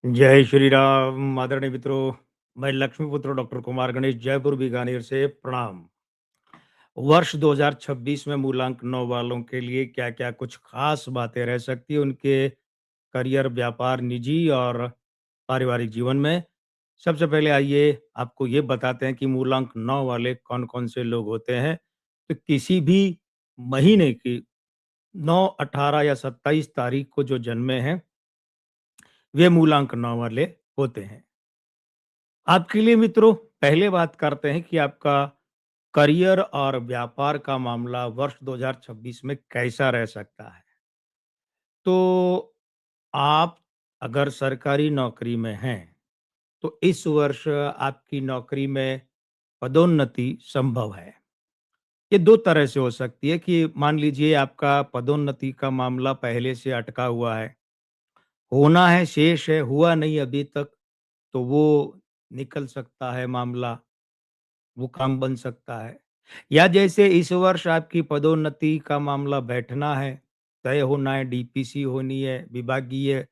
जय श्री राम आदरणीय मित्रों। मैं लक्ष्मीपुत्र डॉक्टर कुमार गणेश जयपुर बीकानेर से प्रणाम। वर्ष 2026 में मूलांक 9 वालों के लिए क्या-क्या कुछ खास बातें रह सकती है उनके करियर, व्यापार, निजी और पारिवारिक जीवन में। सबसे पहले आइए आपको ये बताते हैं कि मूलांक 9 वाले कौन-कौन से लोग होते हैं। तो किसी भी महीने की 9, 18 या 27 तारीख को जो जन्मे हैं, वे मूलांक 9 वाले होते हैं। आपके लिए मित्रों, पहले बात करते हैं कि आपका करियर और व्यापार का मामला वर्ष 2026 में कैसा रह सकता है। तो आप अगर सरकारी नौकरी में हैं, तो इस वर्ष आपकी नौकरी में पदोन्नति संभव है। ये 2 तरह से हो सकती है कि मान लीजिए आपका पदोन्नति का मामला पहले से अटका हुआ है, होना है, शेष है, हुआ नहीं अभी तक, तो वो निकल सकता है मामला। वो काम बन सकता है। या जैसे इस वर्ष आपकी पदोन्नति का मामला बैठना है, तय होना है, डीपीसी होनी है, विभागीय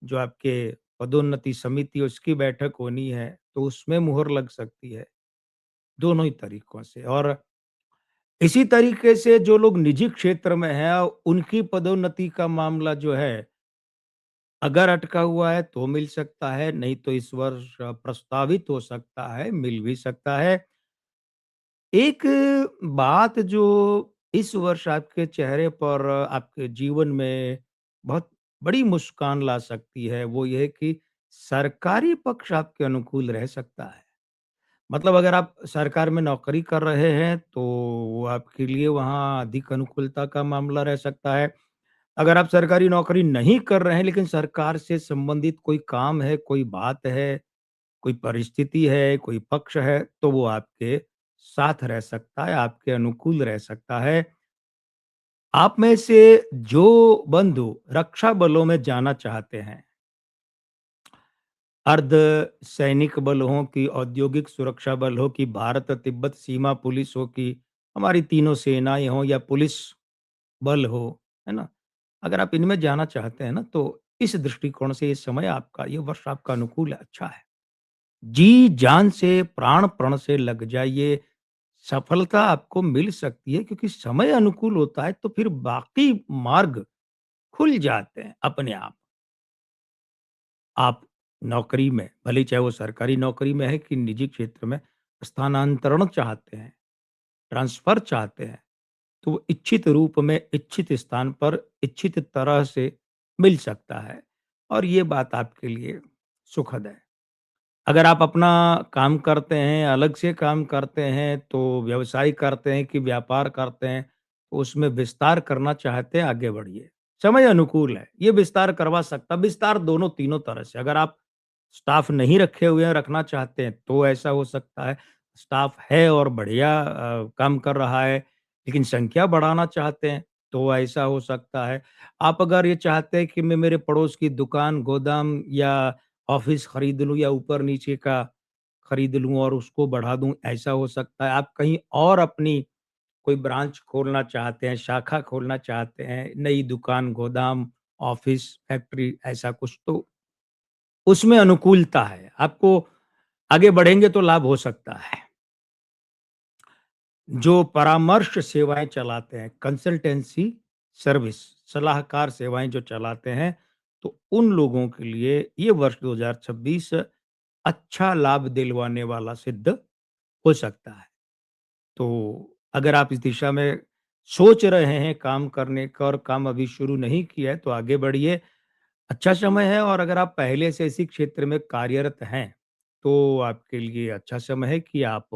जो आपके पदोन्नति समिति है उसकी बैठक होनी है, तो उसमें मुहर लग सकती है, दोनों ही तरीकों से। और इसी तरीके से जो लोग निजी क्षेत्र में हैं, उनकी पदोन्नति का मामला जो है, अगर अटका हुआ है तो मिल सकता है, नहीं तो इस वर्ष प्रस्तावित हो सकता है, मिल भी सकता है। एक बात जो इस वर्ष आपके चेहरे पर आपके जीवन में बहुत बड़ी मुस्कान ला सकती है, वो ये है कि सरकारी पक्ष आपके अनुकूल रह सकता है। मतलब अगर आप सरकार में नौकरी कर रहे हैं, तो वो आपके लिए वहाँ अधिक अनुकूलता का मामला रह सकता है। अगर आप सरकारी नौकरी नहीं कर रहे हैं, लेकिन सरकार से संबंधित कोई काम है, कोई बात है, कोई परिस्थिति है, कोई पक्ष है, तो वो आपके साथ रह सकता है, आपके अनुकूल रह सकता है। आप में से जो बंधु रक्षा बलों में जाना चाहते हैं, अर्ध सैनिक बल हो कि औद्योगिक सुरक्षा बल हो कि भारत-तिब्बत सीमा पुलिस हो कि हमारी तीनों सेनाएँ हों या पुलिस बल हो, है ना? अगर आप इनमें जाना चाहते हैं ना, तो इस दृष्टिकोण से ये समय आपका, ये वर्ष आपका अनुकूल है, अच्छा है। जी-जान से, प्राण-प्रण से लग जाइए, सफलता आपको मिल सकती है क्योंकि समय अनुकूल होता है तो फिर बाकी मार्ग खुल जाते हैं अपने आप। आप नौकरी में, भले ही चाहे वो सरकारी नौकरी में है कि निजी क्षेत्र में, स्थानांतरण चाहते हैं, ट्रांसफ़र चाहते हैं, तो वो इच्छित रूप में, इच्छित स्थान पर, इच्छित तरह से मिल सकता है और ये बात आपके लिए सुखद है। अगर आप अपना काम करते हैं, अलग से काम करते हैं, तो व्यवसाय करते हैं कि व्यापार करते हैं, तो उसमें विस्तार करना चाहते हैं, आगे बढ़िए। समय अनुकूल है, ये विस्तार करवा सकता विस्तार दोनों तीनों तरह से। अगर आप स्टाफ नहीं रखे हुए हैं, रखना चाहते हैं, तो ऐसा हो सकता है। स्टाफ है और बढ़िया काम कर रहा है, लेकिन संख्या बढ़ाना चाहते हैं, तो ऐसा हो सकता है। आप अगर ये चाहते हैं कि मैं मेरे पड़ोस की दुकान, गोदाम या ऑफ़िस खरीद लूँ या ऊपर-नीचे का खरीद लूँ और उसको बढ़ा दूँ, ऐसा हो सकता है। आप कहीं और अपनी कोई ब्रांच खोलना चाहते हैं, शाखा खोलना चाहते हैं, नई दुकान, गोदाम, ऑफ़िस, फैक्ट्री ऐसा कुछ, तो उसमें अनुकूलता है। आपको आगे बढ़ेंगे तो लाभ हो सकता है। जो परामर्श सेवाएँ चलाते हैं, कंसल्टेंसी सर्विस, सलाहकार सेवाएँ जो चलाते हैं, तो उन लोगों के लिए ये वर्ष 2026 अच्छा लाभ दिलवाने वाला सिद्ध हो सकता है। तो अगर आप इस दिशा में सोच रहे हैं काम करने का और काम अभी शुरू नहीं किया है, तो आगे बढ़िए, अच्छा समय है। और अगर आप पहले से इसी क्षेत्र में कार्यरत हैं, तो आपके लिए अच्छा समय है कि आप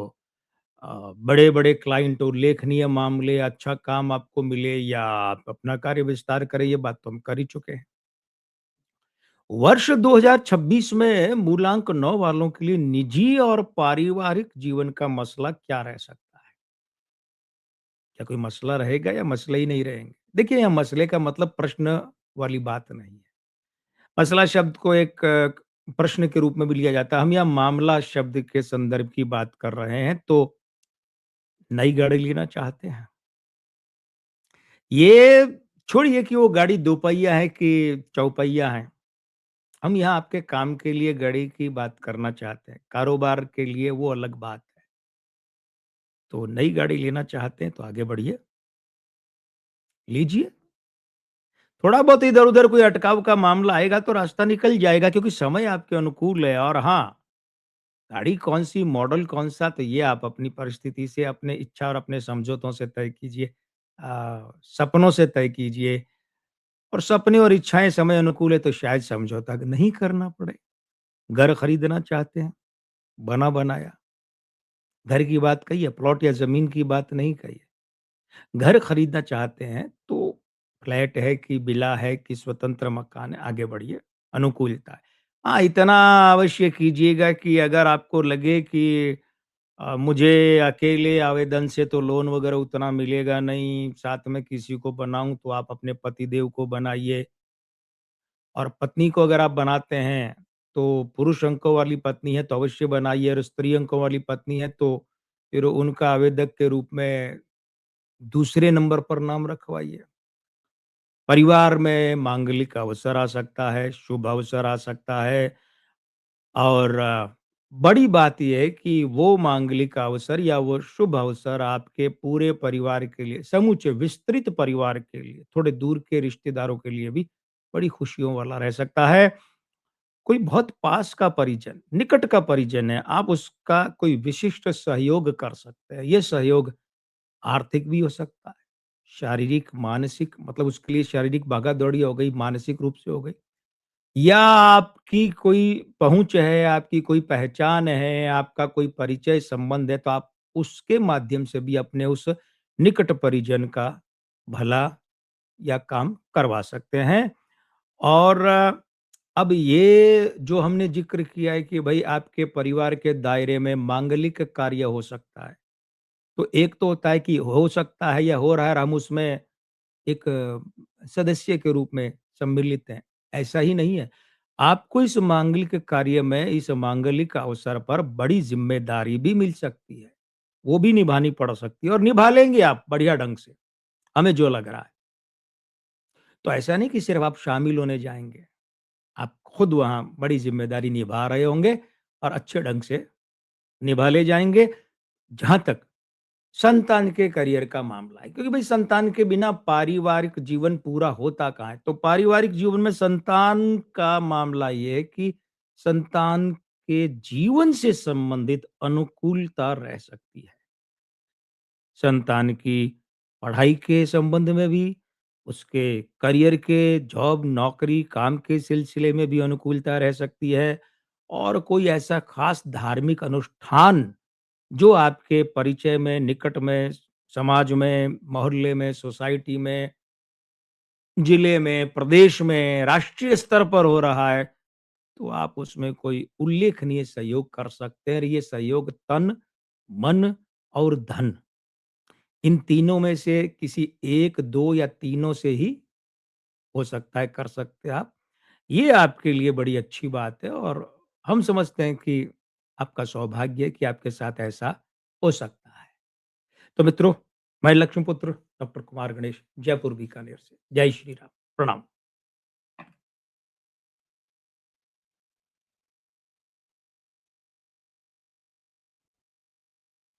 बड़े-बड़े क्लाइंट, उल्लेखनीय मामले, अच्छा काम आपको मिले या आप अपना कार्य विस्तार करें, ये बात तो हम कर ही चुके हैं। वर्ष 2026 में मूलांक 9 वालों के लिए निजी और पारिवारिक जीवन का मसला क्या रह सकता है? क्या कोई मसला रहेगा या मसले ही नहीं रहेंगे? देखिए, यहाँ मसले का मतलब प्रश्न वाली बात नहीं है। मसला शब्द को एक प्रश्न के रूप में भी लिया जाता है। हम यहाँ मामला शब्द के संदर्भ की बात कर रहे हैं, तो नई गाड़ी लेना चाहते हैं? ये छोड़िए कि वो गाड़ी दोपहिया है कि चौपहिया है। हम यहाँ आपके काम के लिए गाड़ी की बात करना चाहते हैं, कारोबार के लिए वो अलग बात है। तो नई गाड़ी लेना चाहते हैं तो आगे बढ़िए, लीजिए। थोड़ा बहुत इधर-उधर कोई अटकाव का मामला आएगा तो रास्ता निकल जाएगा क्योंकि समय आपके अनुकूल है और हाँ, गाड़ी कौन-सी, मॉडल कौन-सा तो ये आप अपनी परिस्थिति से, अपने इच्छा और अपने समझौतों से तय कीजिए। सपनों से तय कीजिए और सपने और इच्छाएँ समय अनुकूल है तो शायद समझौता नहीं करना पड़े। घर खरीदना चाहते हैं, बना-बनाया, घर की बात कही है, प्लॉट या ज़मीन की बात नहीं कही है। घर खरीदना चाहते हैं तो फ्लैट है कि विला है कि स्वतंत्र मकान है, आगे बढ़िए, अनुकूलता है। हाँ, इतना अवश्य कीजिएगा कि अगर आपको लगे कि मुझे अकेले आवेदन से तो लोन वगैरह उतना मिलेगा नहीं, साथ में किसी को बनाऊँ तो आप अपने पतिदेव को बनाइए और पत्नी को अगर आप बनाते हैं, तो पुरुष अंकों वाली पत्नी है तो अवश्य बनाइए और स्त्री अंकों वाली पत्नी है तो फिर उनका आवेदक के रूप में दूसरे नंबर पर नाम रखवाइए। परिवार में मांगलिक अवसर आ सकता है, शुभ अवसर आ सकता है और बड़ी बात ये है कि वो मांगलिक अवसर या वो शुभ अवसर आपके पूरे परिवार के लिए, समूचे विस्तृत परिवार के लिए, थोड़े दूर के रिश्तेदारों के लिए भी बड़ी खुशियों वाला रह सकता है। कोई बहुत पास का परिजन, निकट का परिजन है, आप उसका कोई विशिष्ट सहयोग कर सकते हैं। ये सहयोग आर्थिक भी हो सकता है, शारीरिक, मानसिक मतलब उसके लिए शारीरिक भागा-दौड़ी हो गई, मानसिक रूप से हो गई या आपकी कोई पहुँच है, आपकी कोई पहचान है, आपका कोई परिचय संबंध है, तो आप उसके माध्यम से भी अपने उस निकट परिजन का भला या काम करवा सकते हैं। और अब ये जो हमने ज़िक्र किया है कि भई आपके परिवार के दायरे में मांगलिक कार्य हो सकता है। तो एक तो होता है कि हो सकता है या हो रहा है और हम उसमें एक सदस्य के रूप में सम्मिलित हैं, ऐसा ही नहीं है। आपको इस मांगलिक कार्य में, इस मांगलिक अवसर पर बड़ी ज़िम्मेदारी भी मिल सकती है। वो भी निभानी पड़ सकती है और निभा लेंगे आप बढ़िया ढंग से, हमें जो लग रहा है। तो ऐसा नहीं कि सिर्फ़ आप शामिल होने जाएँगे, आप खुद वहाँ बड़ी ज़िम्मेदारी निभा रहे होंगे और अच्छे ढंग से निभा ले जाएँगे। जहाँ तक संतान के करियर का मामला है क्योंकि भाई संतान के बिना पारिवारिक जीवन पूरा होता कहाँ है। तो पारिवारिक जीवन में संतान का मामला ये है कि संतान के जीवन से संबंधित अनुकूलता रह सकती है। संतान की पढ़ाई के संबंध में भी, उसके करियर के जॉब, नौकरी, काम के सिलसिले में भी अनुकूलता रह सकती है और कोई ऐसा खास धार्मिक अनुष्ठान जो आपके परिचय में, निकट में, समाज में, मोहल्ले में, सोसाइटी में, जिले में, प्रदेश में, राष्ट्रीय स्तर पर हो रहा है, तो आप उसमें कोई उल्लेखनीय सहयोग कर सकते हैं और ये सहयोग तन, मन और धन इन तीनों में से किसी 1, 2 या तीनों से ही हो सकता है, कर सकते हैं आप। ये आपके लिए बड़ी अच्छी बात है और हम समझते हैं कि आपका सौभाग्य है कि आपके साथ ऐसा हो सकता है। तो मित्रों, मैं लक्ष्मीपुत्र डॉक्टर कुमार गणेश, जयपुर बीकानेर से। जय श्री राम। प्रणाम।